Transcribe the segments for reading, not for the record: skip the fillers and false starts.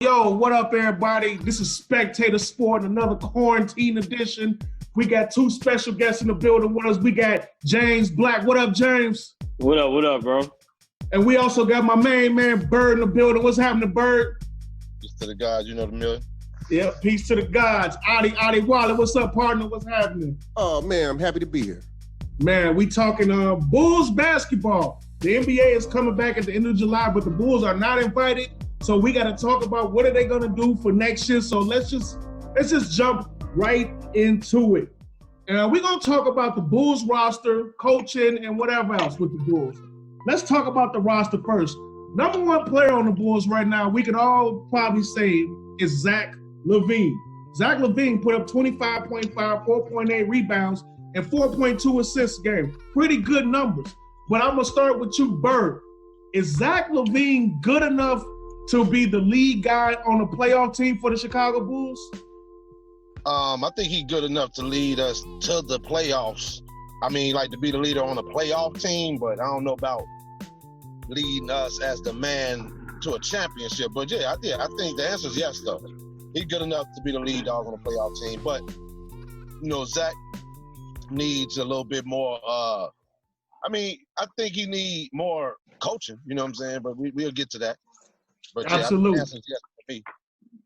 Yo, what up, everybody? This is Spectator Sporting, another quarantine edition. We got two special guests in the building with us. We got James Black. What up, James? What up, bro? And we also got my main man, Bird, in the building. What's happening, Bird? Peace to the gods, you know the million. Yeah, peace to the gods. Adi Wallet, what's up, partner? What's happening? Oh, man, I'm happy to be here. Man, we talking Bulls basketball. The NBA is coming back at the end of July, but the Bulls are not invited. So we got to talk about what are they going to do for next year. So let's just jump right into it. We're going to talk about the Bulls roster, coaching, and whatever else with the Bulls. Let's talk about the roster first. Number one player on the Bulls right now, we could all probably say, is Zack LaVine. Zack LaVine put up 25.5, 4.8 rebounds, and 4.2 assists a game. Pretty good numbers. But I'm going to start with you, Bird. Is Zack LaVine good enough to be the lead guy on a playoff team for the Chicago Bulls? I think he's good enough to lead us to the playoffs. I mean, like to be the leader on a playoff team, but I don't know about leading us as the man to a championship. But yeah, I think the answer is yes, though. He's good enough to be the lead dog on a playoff team. But, you know, Zach needs a little bit more, I think he needs more coaching, you know what I'm saying? But we'll get to that. But absolutely. Yeah, yes for me.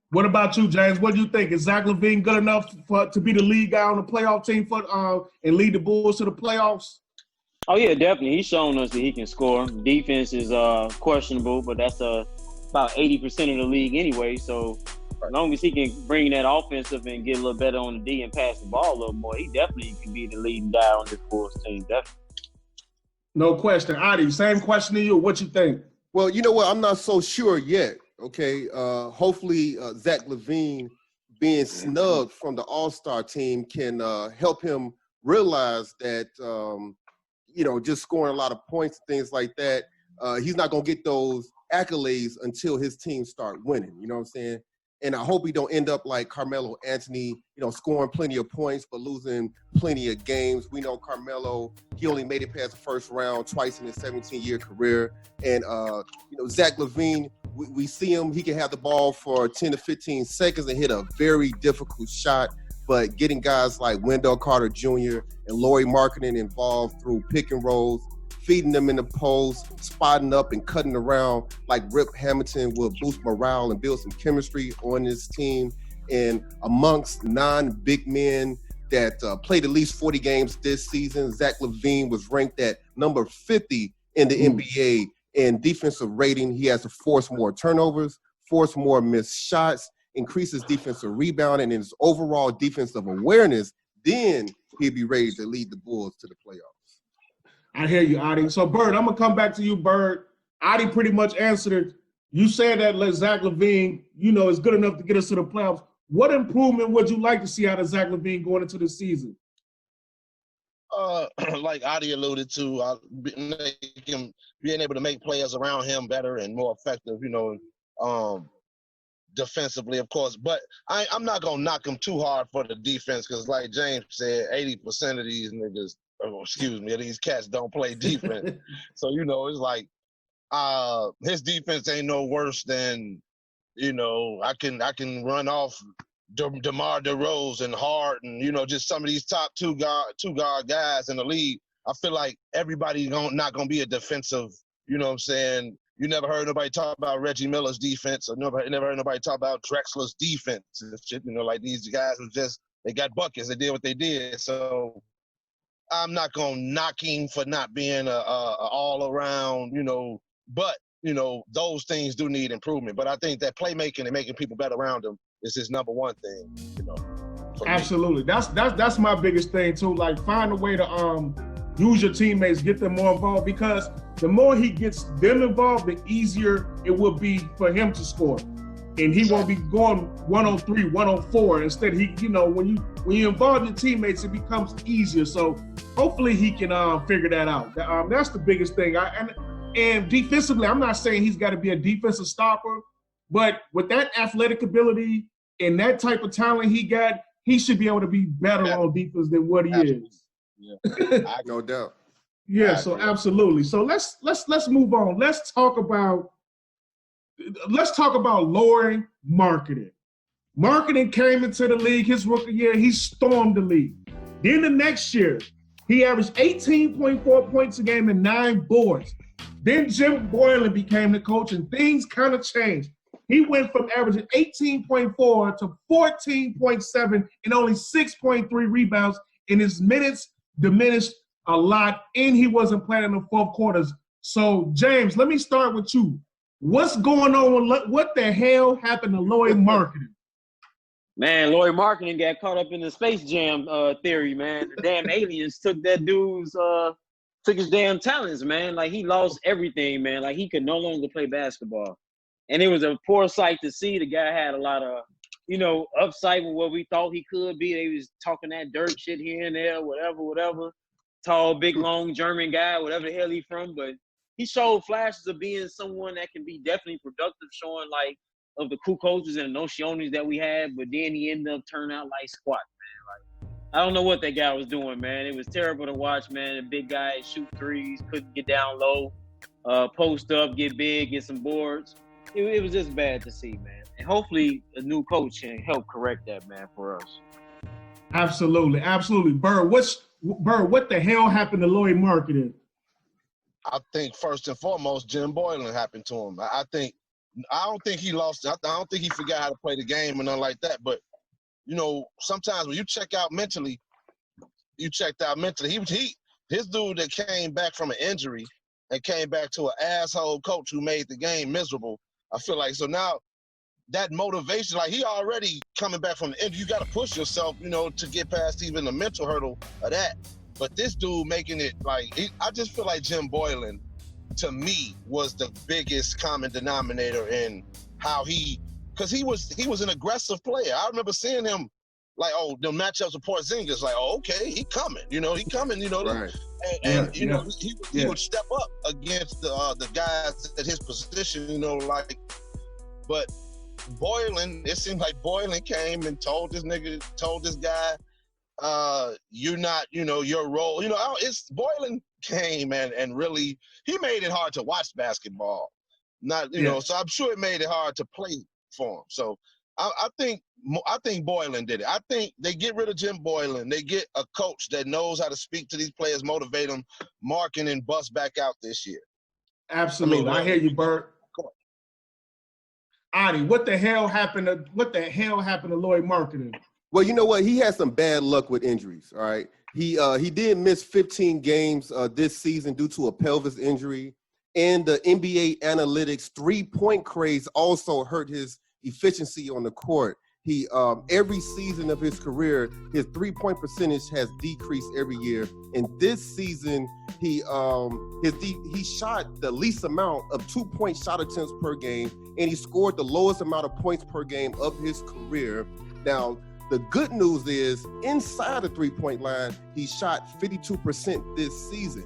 What about you, James? What do you think? Is Zack LaVine good enough to be the lead guy on the playoff team and lead the Bulls to the playoffs? Oh, yeah, definitely. He's shown us that he can score. Defense is questionable, but that's about 80% of the league anyway. So as long as he can bring that offensive and get a little better on the D and pass the ball a little more, he definitely can be the leading guy on this Bulls team, definitely. No question. Adi, same question to you. What you think? Well, you know what? I'm not so sure yet, okay? Hopefully, Zack LaVine being snubbed from the All-Star team can help him realize that, just scoring a lot of points and things like that, he's not going to get those accolades until his team start winning, you know what I'm saying? And I hope he don't end up like Carmelo Anthony, scoring plenty of points but losing plenty of games. We know Carmelo, he only made it past the first round twice in his 17-year career. And, Zack LaVine, we see him, he can have the ball for 10 to 15 seconds and hit a very difficult shot. But getting guys like Wendell Carter Jr. and Lauri Markkanen involved through pick and rolls, feeding them in the post, spotting up and cutting around like Rip Hamilton will boost morale and build some chemistry on this team. And amongst non-big men that played at least 40 games this season, Zack LaVine was ranked at number 50 in the NBA in defensive rating. He has to force more turnovers, force more missed shots, increase his defensive rebound and his overall defensive awareness. Then he'd be ready to lead the Bulls to the playoffs. I hear you, Adi. So, Bird, I'm going to come back to you, Bird. Adi pretty much answered it. You said that Zack LaVine, is good enough to get us to the playoffs. What improvement would you like to see out of Zack LaVine going into the season? Like Adi alluded to, being able to make players around him better and more effective, defensively, of course. But I'm not going to knock him too hard for the defense because, like James said, 80% of these niggas, these cats don't play defense. So, it's like his defense ain't no worse than, I can run off DeMar DeRozan and Harden, just some of these top two guard guys in the league. I feel like everybody's not going to be a defensive, you know what I'm saying? You never heard nobody talk about Reggie Miller's defense or never heard nobody talk about Drexler's defense and shit, like these guys they got buckets. They did what they did. So I'm not going to knock him for not being a all-around, but, those things do need improvement. But I think that playmaking and making people better around him is his number one thing, Absolutely. That's my biggest thing, too. Like, find a way to use your teammates, get them more involved, because the more he gets them involved, the easier it will be for him to score. And he won't be going 103, 104. Instead, when you involve your teammates, it becomes easier. So hopefully he can figure that out. That's the biggest thing. And defensively, I'm not saying he's got to be a defensive stopper, but with that athletic ability and that type of talent he got, he should be able to be better on defense than what he is. Yeah, no doubt. Yeah, so absolutely. So let's move on. Let's talk about Lauri Markkanen. Markkanen came into the league his rookie year. He stormed the league. Then the next year, he averaged 18.4 points a game and 9 boards. Then Jim Boylen became the coach, and things kind of changed. He went from averaging 18.4 to 14.7 and only 6.3 rebounds, and his minutes diminished a lot, and he wasn't playing in the fourth quarters. So, James, let me start with you. What's going on? What the hell happened to Lauri Markkanen? Man, Lauri Markkanen got caught up in the Space Jam theory, man. The damn aliens took that dude's took his damn talents, man. Like, he lost everything, man. Like, he could no longer play basketball. And it was a poor sight to see. The guy had a lot of, upside with what we thought he could be. They was talking that dirt shit here and there, whatever. Tall, big, long German guy, whatever the hell he from. But he showed flashes of being someone that can be definitely productive, showing, like, of the cool coaches and notiones that we had, but then he ended up turning out like squat, man. Like, I don't know what that guy was doing, man. It was terrible to watch, man. A big guy shoot threes, couldn't get down low, post up, get big, get some boards. It was just bad to see, man. And hopefully a new coach can help correct that, man, for us. Absolutely. Bird, what the hell happened to Lauri Markkanen? I think first and foremost, Jim Boylen happened to him. I don't think he lost. I don't think he forgot how to play the game and nothing like that. But, sometimes when you check out mentally, you checked out mentally. His dude that came back from an injury and came back to an asshole coach who made the game miserable. I feel like, so now that motivation, like, he already coming back from the injury. You got to push yourself, to get past even the mental hurdle of that. But this dude making it, like, I just feel like Jim Boylen, to me, was the biggest common denominator in how because he was an aggressive player. I remember seeing him, like, the matchups with Porzingis, like, okay, he coming, Right. And he would step up against the guys at his position, but Boylen, it seemed like Boylen came and told this guy, you're not, your role, it's Boylen came and really, he made it hard to watch basketball. So I'm sure it made it hard to play for him. So I think Boylen did it. I think they get rid of Jim Boylen. They get a coach that knows how to speak to these players, motivate them, Markkanen and bust back out this year. Absolutely. I hear you, Bert. Adi, what the hell happened to Lauri Markkanen? Well, you know what? He had some bad luck with injuries, all right? He did miss 15 games this season due to a pelvis injury. And the NBA analytics three-point craze also hurt his efficiency on the court. He every season of his career, his three-point percentage has decreased every year. And this season, he shot the least amount of 2-point shot attempts per game, and he scored the lowest amount of points per game of his career. Now, the good news is, inside the three-point line, he shot 52% this season.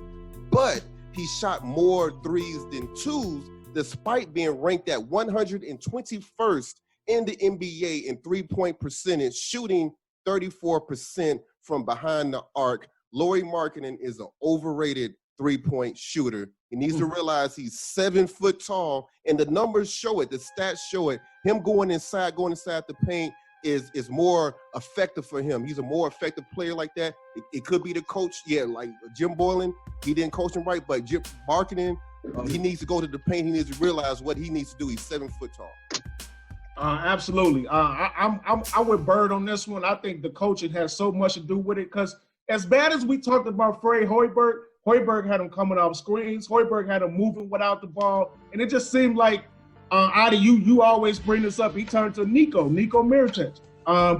But he shot more threes than twos, despite being ranked at 121st in the NBA in three-point percentage, shooting 34% from behind the arc. Lauri Markkanen is an overrated three-point shooter. He needs to realize he's 7 foot tall, and the numbers show it. The stats show it. Him going inside the paint is more effective for him. He's a more effective player like that. It could be the coach. Yeah, like Jim Boylen, he didn't coach him right, but Jim Markkanen, he needs to go to the paint. He needs to realize what he needs to do. He's 7 foot tall. Absolutely. I'm with Bird on this one. I think the coaching has so much to do with it, because as bad as we talked about Fred Hoiberg had him coming off screens. Hoiberg had him moving without the ball, and it just seemed like Adi, you always bring this up. He turned to Nico Mirotic,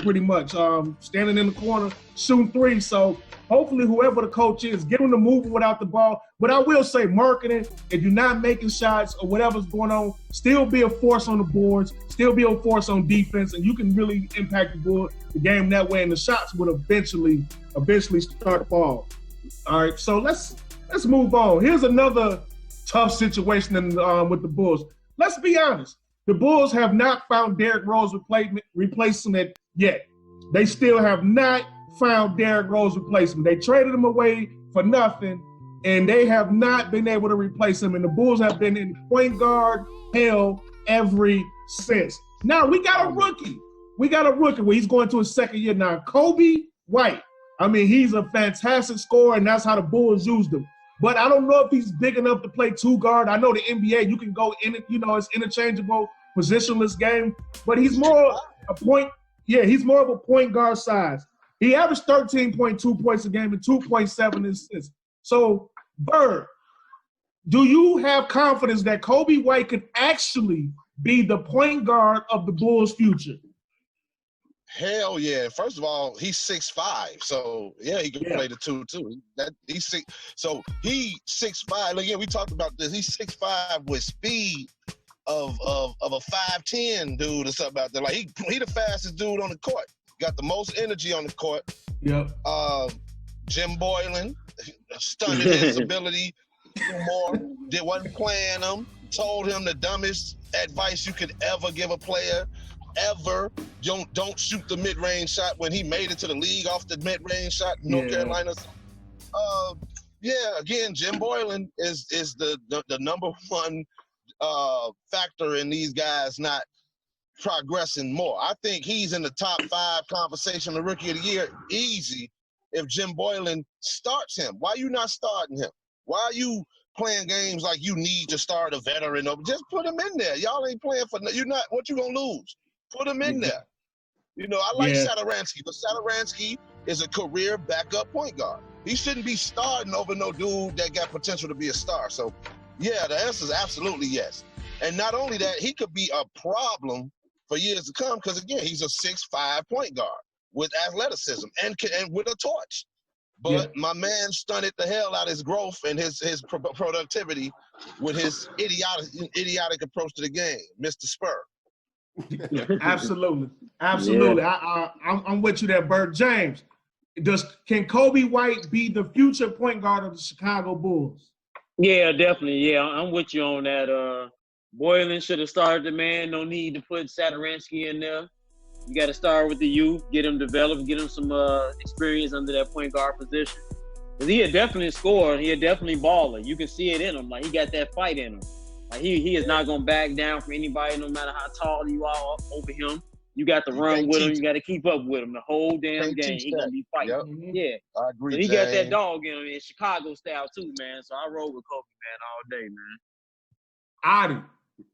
pretty much standing in the corner, shooting threes. So hopefully, whoever the coach is, get him to moving without the ball. But I will say, Markkanen, if you're not making shots or whatever's going on, still be a force on the boards, still be a force on defense, and you can really impact the game that way. And the shots would eventually start to fall. All right, so let's move on. Here's another tough situation with the Bulls. Let's be honest. The Bulls have not found Derrick Rose replacement yet. They still have not found Derrick Rose replacement. They traded him away for nothing, and they have not been able to replace him. And the Bulls have been in point guard hell ever since. Now we got a rookie. We got a rookie where he's going to his second year now. Coby White. I mean, he's a fantastic scorer, and that's how the Bulls used him. But I don't know if he's big enough to play two guard. I know the NBA, you can go in it, it's interchangeable, positionless game. But he's more a point. Yeah, he's more of a point guard size. He averaged 13.2 points a game and 2.7 assists. So, Bird, do you have confidence that Coby White could actually be the point guard of the Bulls' future? Hell yeah! First of all, he's 6'5", so yeah, he can play the 2 too. He's 6, so he's 6'5". Again, we talked about this. He's 6'5" with speed of a 5'10" dude or something out there. Like he the fastest dude on the court. Got the most energy on the court. Yep. Jim Boylen stunned his ability to do more. Wasn't playing him. Told him the dumbest advice you could ever give a player. Ever. Don't shoot the mid-range shot when he made it to the league off the mid-range shot in North Carolina. Again, Jim Boylen is the number one factor in these guys not progressing more. I think he's in the top 5 conversation of Rookie of the Year easy if Jim Boylen starts him. Why you not starting him? Why are you playing games like you need to start a veteran? Just put him in there. Y'all ain't playing for – you're not – what you gonna lose? Put him in there. I like Satoransky, but Satoransky is a career backup point guard. He shouldn't be starting over no dude that got potential to be a star. So, yeah, the answer is absolutely yes. And not only that, he could be a problem for years to come because, again, he's a 6'5" point guard with athleticism and with a torch. But my man stunted the hell out of his growth and his productivity with his idiotic approach to the game, Mr. Spur. Absolutely. Yeah. I'm with you there, Bert. James, can Coby White be the future point guard of the Chicago Bulls? Yeah, definitely. Yeah, I'm with you on that. Boylen should have started the man. No need to put Satoransky in there. You got to start with the youth, get him developed, get him some experience under that point guard position. Because he had definitely scored. He had definitely baller. You can see it in him. Like, he got that fight in him. Like he is not going to back down from anybody, no matter how tall you are over him. You got to run with him. You got to keep up with him the whole damn game. He's going to be fighting. Yep. Yeah. I agree, so he got that dog in him in Chicago style too, man. So I roll with Coby, man, all day, man. Adi,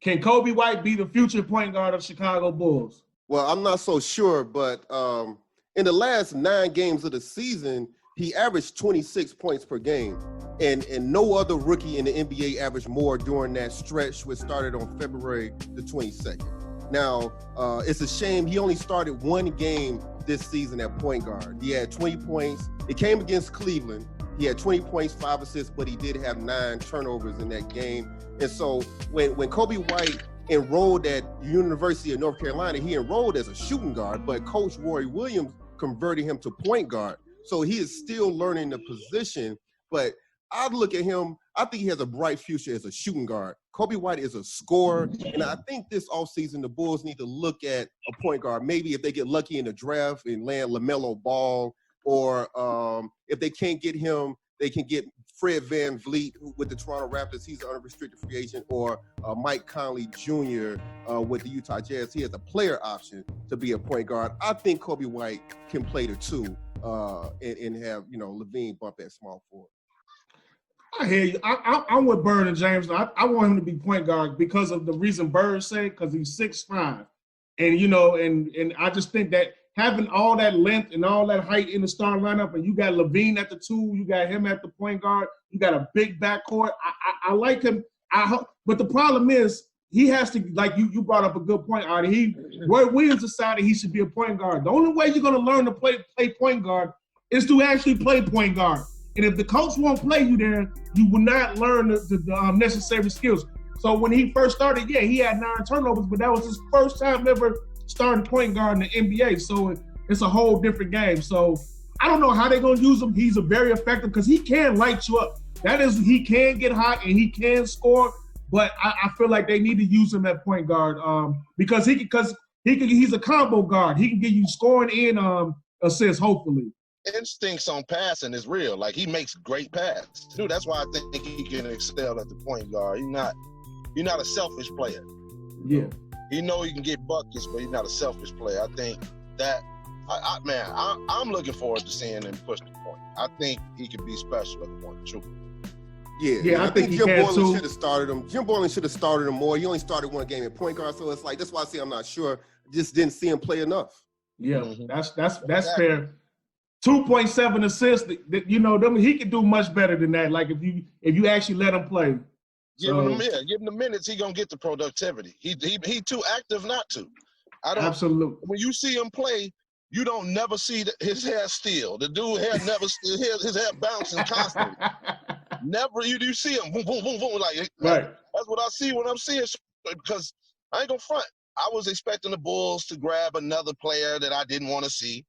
can Coby White be the future point guard of Chicago Bulls? Well, I'm not so sure, but in the last 9 games of the season, he averaged 26 points per game. And no other rookie in the NBA averaged more during that stretch, which started on February the 22nd. Now, it's a shame he only started 1 game this season at point guard. He had 20 points. It came against Cleveland. He had 20 points, 5 assists, but he did have 9 turnovers in that game. And so when Coby White enrolled at University of North Carolina, he enrolled as a shooting guard, but Coach Roy Williams converted him to point guard. So he is still learning the position, but I look at him, I think he has a bright future as a shooting guard. Coby White is a scorer, and I think this offseason the Bulls need to look at a point guard. Maybe if they get lucky in the draft and land LaMelo Ball, or if they can't get him, they can get Fred VanVleet with the Toronto Raptors. He's an unrestricted free agent, or Mike Conley Jr. With the Utah Jazz. He has a player option to be a point guard. I think Coby White can play the 2 and have, LaVine bump at small forward. I hear you. I'm with Bird and James. I want him to be point guard because of the reason Bird said, because he's 6'5". And, and I just think that having all that length and all that height in the starting lineup, and you got LaVine at the 2, you got him at the point guard, you got a big backcourt. I like him. But the problem is he has to, like you brought up a good point, Artie. Roy Williams decided he should be a point guard. The only way you're going to learn to play point guard is to actually play point guard. And if the coach won't play you there, you will not learn the necessary skills. So when he first started, he had 9 turnovers, but that was his first time ever starting point guard in the NBA. So it's a whole different game. So I don't know how they're going to use him. He's a very effective because he can light you up. He can get hot and he can score, but I feel like they need to use him at point guard because he's a combo guard. He can get you scoring and assists, hopefully. Instincts on passing is real. Like, he makes great passes. Dude, that's why I think he can excel at the point guard. You're not a selfish player. Yeah. He know he can get buckets, but he's not a selfish player. I think that, I'm looking forward to seeing him push the point. I think he could be special at the point, true. Yeah, I think Jim Boylen should have started him. Jim Boylen should have started him more. He only started one game at point guard, so it's like that's why I say I'm not sure. Just didn't see him play enough. Yeah, that's fair. 2.7 assists. He could do much better than that. Like if you actually let him play. Give him the minutes, he gonna get the productivity. He too active not to. Absolutely. When you see him play, you don't never see his hair still. The dude hair never still. His hair bouncing constantly. Never you see him boom boom boom boom like right. That's what I see when I'm seeing, because I ain't gonna front. I was expecting the Bulls to grab another player that I didn't want to see,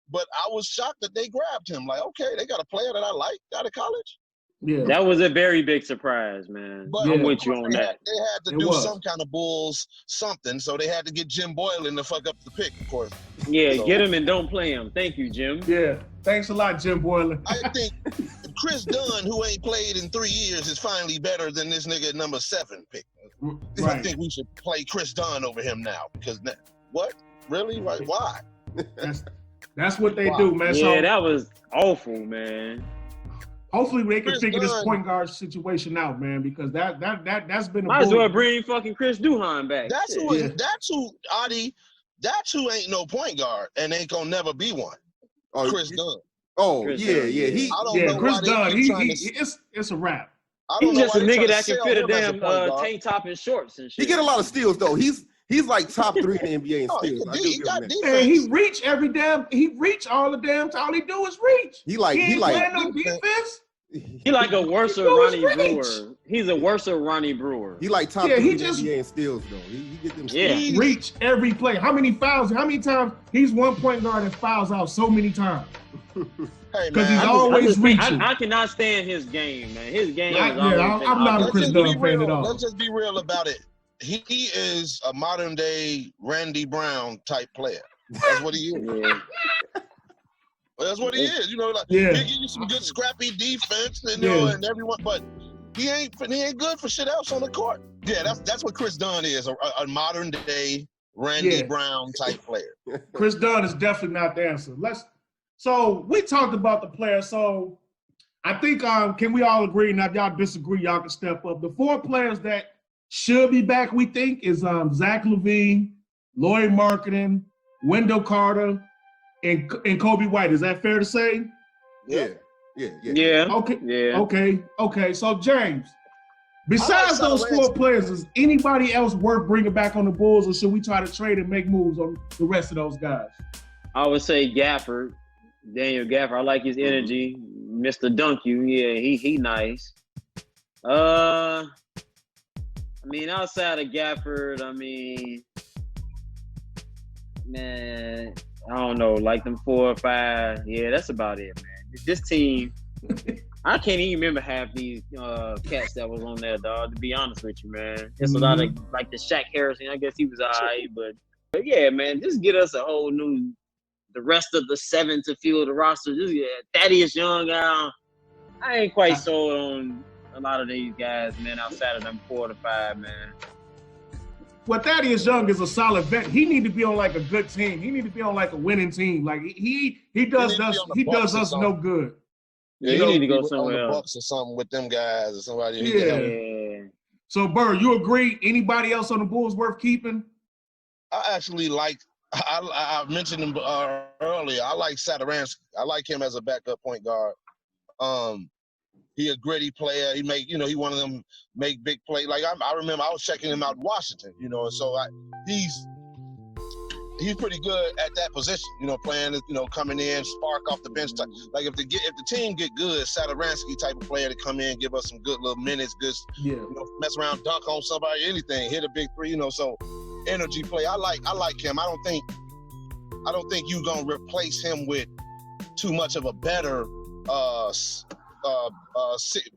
but I was shocked that they grabbed him. Like, okay, they got a player that I like out of college. Yeah, that was a very big surprise, man. But I'm with you on that. They had to do some kind of Bulls something, so they had to get Jim Boylen to fuck up the pick, of course. Yeah, so, get him and don't play him. Thank you, Jim. Yeah, thanks a lot, Jim Boylen. I think Chris Dunn, who ain't played in 3 years, is finally better than this nigga number 7 pick. Right. I think we should play Chris Dunn over him now, because what? Really? Like, why? That's what they do, man. Yeah, so, that was awful, man. Hopefully they can figure this point guard situation out, man, because that's been a might as well bring fucking Chris Duhon back. That's who ain't no point guard and ain't gonna never be one. Chris Dunn. Oh, Chris Dunn. Chris Dunn. It's a wrap. He's just a nigga that can fit a damn tank top and shorts and shit. He get a lot of steals though. He's like top 3 in the NBA in steals. He reach all the damn time. All he do is reach. He like no defense. He like a worse Ronnie Brewer. He's a worse Ronnie Brewer. He like top 3 in the NBA in steals though. He get them steals. He reach every play. How many fouls? How many times he's one point guard and fouls out so many times? Because he's always reaching. I cannot stand his game, man. His game. I'm not a Chris Dunn fan at all. Let's just be real about it. He is a modern day Randy Brown type player. That's what he is. That's what he is. He give you some good scrappy defense, and everyone, but he ain't good for shit else on the court. Yeah, that's what Chris Dunn is, a modern day Randy Brown type player. Chris Dunn is definitely not the answer. So we talked about the players. So I think can we all agree? Now if y'all disagree, y'all can step up. The 4 players that should be back, we think, is Zack LaVine, Lauri Markkanen, Wendell Carter, and Coby White. Is that fair to say? Yeah. Okay. Yeah. Okay. So James, besides those 4 players, is anybody else worth bringing back on the Bulls, or should we try to trade and make moves on the rest of those guys? I would say Gafford, Daniel Gafford. I like his energy. Mr. Dunk You. Yeah, he nice. Outside of Gafford, man, I don't know, like them 4 or 5. Yeah, that's about it, man. This team, I can't even remember half these cats that was on there, dog, to be honest with you, man. It's a lot of, like the Shaq Harrison, I guess he was all right, but yeah, man, just get us a whole new, the rest of the 7 to fuel the roster. Just Thaddeus Young, I ain't quite sold on a lot of these guys, man, outside of them 4 to 5, man. Well, Thaddeus Young is a solid vet. He need to be on like a good team. He need to be on like a winning team. Like he does us no good. Yeah, he need to go somewhere else. Bucks or something with them guys or somebody. Yeah. So, Burr, you agree? Anybody else on the Bulls worth keeping? I actually like. I mentioned him earlier. I like Satoransky. I like him as a backup point guard. He a gritty player. He make, he one of them make big plays. Like I remember I was checking him out in Washington, and so he's pretty good at that position, playing, coming in, spark off the bench. Like if the team get good, Satoransky type of player to come in, give us some good little minutes, good, mess around, dunk on somebody, anything, hit a big 3, so energy play. I like him. I don't think you gonna replace him with too much of a better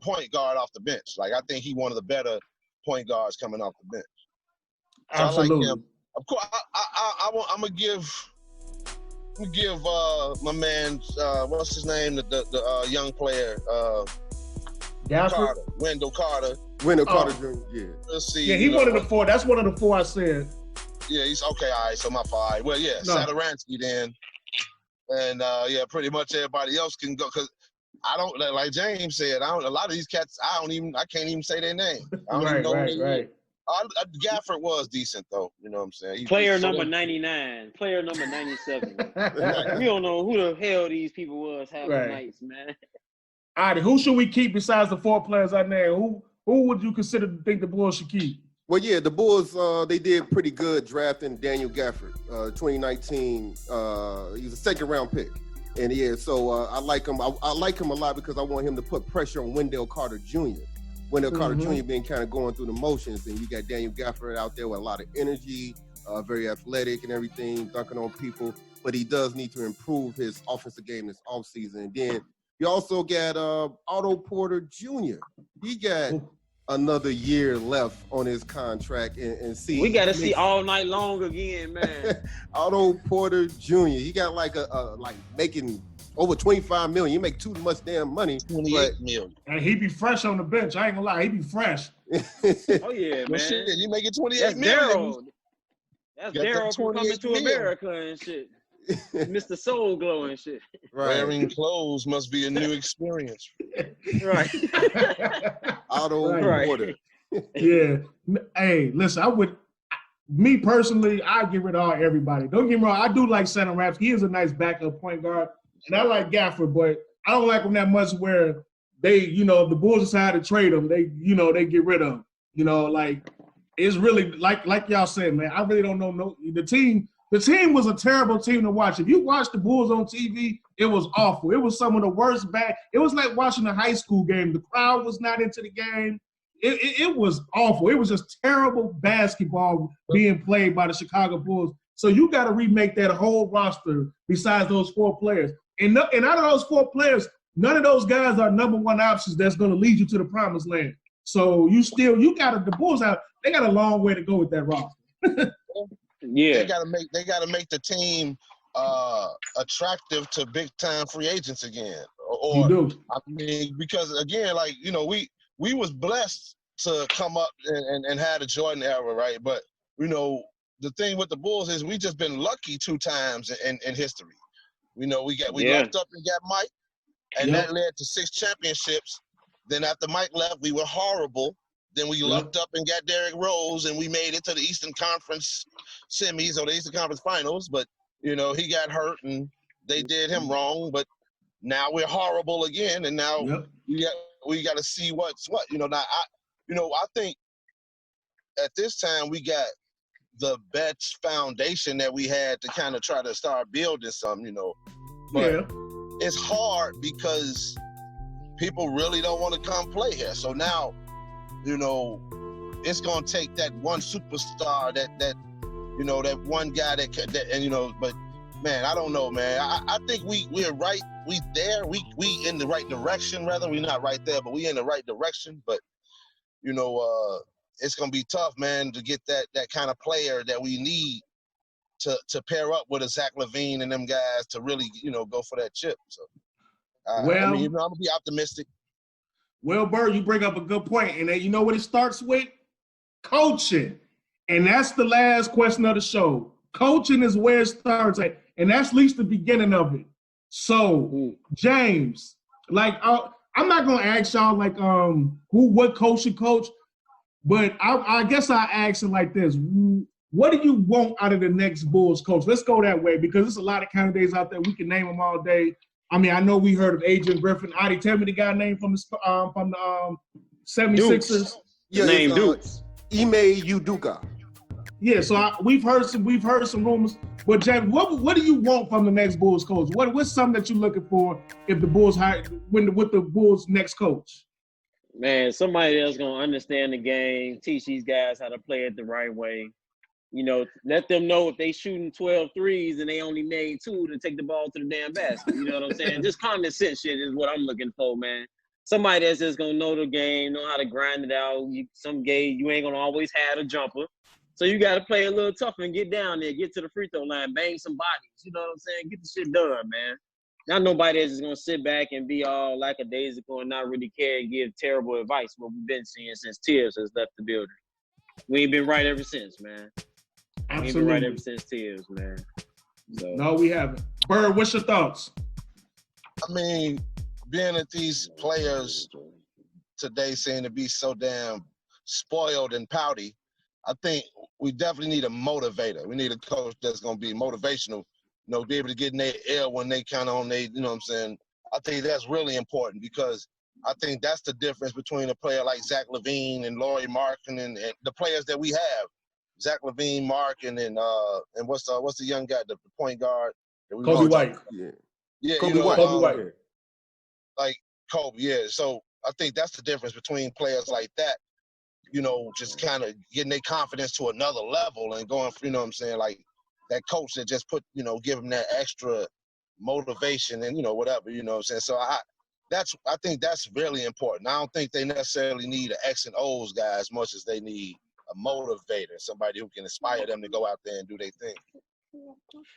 point guard off the bench. Like I think he's one of the better point guards coming off the bench. So absolutely. I like him. Of course, I'm gonna give my man what's his name, the young player, Carter, Wendell Carter. Wendell Carter Jr., yeah. Let's see. Yeah, he one of the 4. That's one of the 4 I said. Yeah, he's okay. All right, so my fault. All right. Well, yeah, No. Sadaransky then, and yeah, pretty much everybody else can go because I don't like James said. A lot of these cats, I can't even say their name. I don't even know who they are. Gafford was decent though. You know what I'm saying? Player number 99, player number 97. We don't know who the hell these people was half the nights, man. All right, who should we keep besides the 4 players I named? Who would you consider to think the Bulls should keep? Well, yeah, the Bulls, they did pretty good drafting Daniel Gafford, 2019. He's a second-round pick. And, yeah, so I like him. I like him a lot because I want him to put pressure on Wendell Carter Jr. Wendell Carter Jr. been kind of going through the motions, and you got Daniel Gafford out there with a lot of energy, very athletic and everything, dunking on people. But he does need to improve his offensive game this offseason. And then you also got Otto Porter Jr. He got another year left on his contract and see. We got to see all night long again, man. Otto Porter Jr. He got like making over $25 million. You make too much damn money. $28 million. And he be fresh on the bench. I ain't gonna lie, he be fresh. Oh yeah, man. Shit, you making $28 That's million. That's Daryl from Coming to America and shit. Mr. Soul Glow and shit. Right. Wearing clothes must be a new experience. Right. Otto Porter. Yeah. Hey, listen, me personally, I get rid of everybody. Don't get me wrong, I do like Sadaransky. He is a nice backup point guard. And I like Gafford, but I don't like him that much where they, if the Bulls decide to trade him, they get rid of him. Like, it's really, like y'all said, man, I really don't know. The team was a terrible team to watch. If you watch the Bulls on TV, it was awful. It was some of the worst It was like watching a high school game. The crowd was not into the game. It was awful. It was just terrible basketball being played by the Chicago Bulls. So you got to remake that whole roster besides those 4 players. And out of those 4 players, none of those guys are number 1 options that's going to lead you to the promised land. So the Bulls they got a long way to go with that roster. Yeah, they gotta make the team attractive to big time free agents again. You do. I mean, because again, like we was blessed to come up and had a Jordan era, right? But the thing with the Bulls is we just been lucky 2 times in history. We lucked up and got Mike, and that led to 6 championships. Then after Mike left, we were horrible. Then we lucked up and got Derrick Rose, and we made it to the Eastern Conference semis or the Eastern Conference finals. But, he got hurt, and they did him wrong. But now we're horrible again, and now we got to see what's what. I think at this time we got the best foundation that we had to kind of try to start building something, But it's hard because people really don't want to come play here. So now, it's gonna take that one superstar, that one guy but man, I don't know, man. I think we're right. We there. We in the right direction. Rather, we're not right there, but we in the right direction. But it's gonna be tough, man, to get that kind of player that we need to pair up with a Zack LaVine and them guys to really go for that chip. So, I'm gonna be optimistic. Well, Bird, you bring up a good point, and you know what it starts with? Coaching. And that's the last question of the show. Coaching is where it starts at, and that's at least the beginning of it. So, James, I'm not going to ask y'all, what coach should coach, but I guess I ask it like this. What do you want out of the next Bulls coach? Let's go that way, because there's a lot of candidates out there. We can name them all day. I mean, I know we heard of Adrian Griffin. Adi, tell me the guy name from the 76ers. Yeah, name Dukes. Ime Udoka. Yeah, so we've heard some rumors. But James, what do you want from the next Bulls coach? What's something that you're looking for if the Bulls with the Bulls next coach? Man, somebody that's gonna understand the game, teach these guys how to play it the right way. Let them know if they shooting 12 threes and they only made 2 to take the ball to the damn basket. You know what I'm saying? Just common sense shit is what I'm looking for, man. Somebody that's just going to know the game, know how to grind it out. You ain't going to always have a jumper. So you got to play a little tougher and get down there, get to the free throw line, bang some bodies. You know what I'm saying? Get the shit done, man. not nobody that's just gonna sit back and be all lackadaisical and not really care and give terrible advice. What we've been seeing since Tiaz has left the building. We ain't been right ever since, man. Absolutely. We ain't been right ever since Tiaz, man. So. No, we haven't. Bird, what's your thoughts? I mean, being that these players today seem to be so damn spoiled and pouty, I think we definitely need a motivator. We need a coach that's going to be motivational, be able to get in their ear when they kind of on their, you know what I'm saying? I think that's really important because I think that's the difference between a player like Zack LaVine and Lauri Markkanen and the players that we have. Zack LaVine, Markkanen, and what's the young guy, the point guard? Coby White. Yeah, Coby White. Like Coby, yeah. So I think that's the difference between players like that, just kind of getting their confidence to another level and going, like that coach that just give them that extra motivation and, whatever, So I think that's really important. I don't think they necessarily need an X and O's guy as much as they need a motivator, somebody who can inspire them to go out there and do their thing.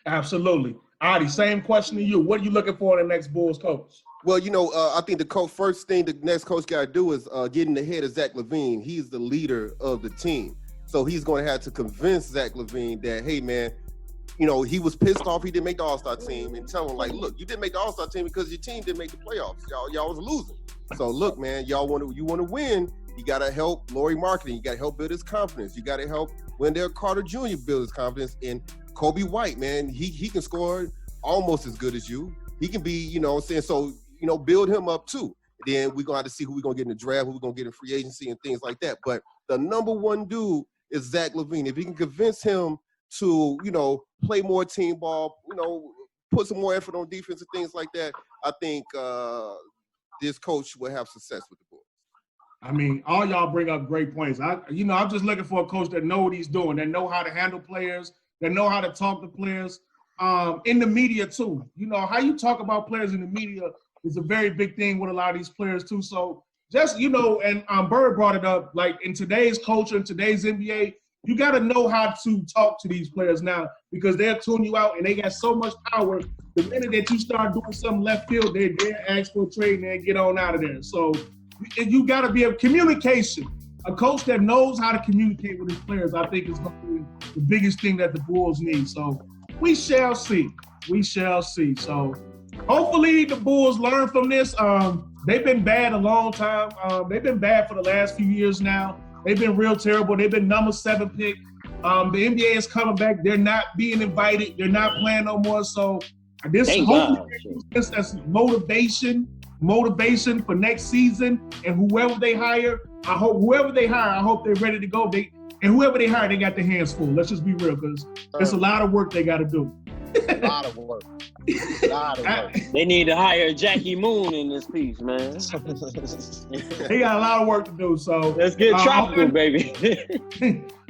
Absolutely. Adi, same question to you. What are you looking for in the next Bulls coach? Well, I think first thing the next coach got to do is get in the head of Zack LaVine. He's the leader of the team. So he's going to have to convince Zack LaVine that, hey, man, he was pissed off he didn't make the All-Star team and tell him, like, look, you didn't make the All-Star team because your team didn't make the playoffs. Y'all was losing. So, look, man, you want to win, you got to help Lauri Markkanen. You got to help build his confidence. You got to help Wendell Carter Jr. build his confidence. And Coby White, man, he can score almost as good as you. He can be, so, build him up too. Then we're going to have to see who we're going to get in the draft, who we're going to get in free agency and things like that. But the number one dude is Zack LaVine. If he can convince him to, play more team ball, put some more effort on defense and things like that, I think this coach will have success with the Bulls. I mean, all y'all bring up great points. I'm just looking for a coach that know what he's doing, that know how to handle players, that know how to talk to players. In the media too. How you talk about players in the media is a very big thing with a lot of these players too. So just, and Bird brought it up, like in today's culture, in today's NBA, you got to know how to talk to these players now because they'll tune you out and they got so much power. The minute that you start doing something left field, they ask for a trade and they get on out of there. So you got to be a communication. A coach that knows how to communicate with his players, I think, is going to be the biggest thing that the Bulls need. So we shall see. We shall see. So hopefully the Bulls learn from this. They've been bad a long time. They've been bad for the last few years now. They've been real terrible. They've been number 7 pick. The NBA is coming back. They're not being invited. They're not playing no more. So this that's motivation for next season. And whoever they hire, I hope they're ready to go. And whoever they hire, they got their hands full. Let's just be real, because it's a lot of work they got to do. A lot of work. They need to hire Jackie Moon in this piece, man. They got a lot of work to do. So let's get tropical, baby.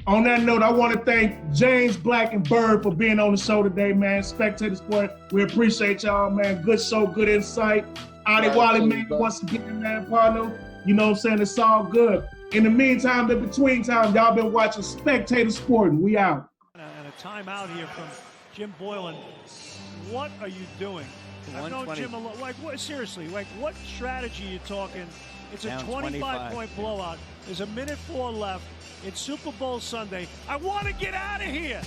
On that note, I want to thank James, Black, and Bird for being on the show today, man. Spectator Sporting. We appreciate y'all, man. Good show, good insight. Adi Wally, man, once again, man, partner. You know what I'm saying? It's all good. In the meantime, in between time, y'all been watching Spectator Sporting. We out. And a timeout here from Jim Boylen. What are you doing? I've known Jim a lot. Like, what? Seriously, like, what strategy are you talking? It's a 25-point blowout. There's 1:04 left. It's Super Bowl Sunday. I want to get out of here.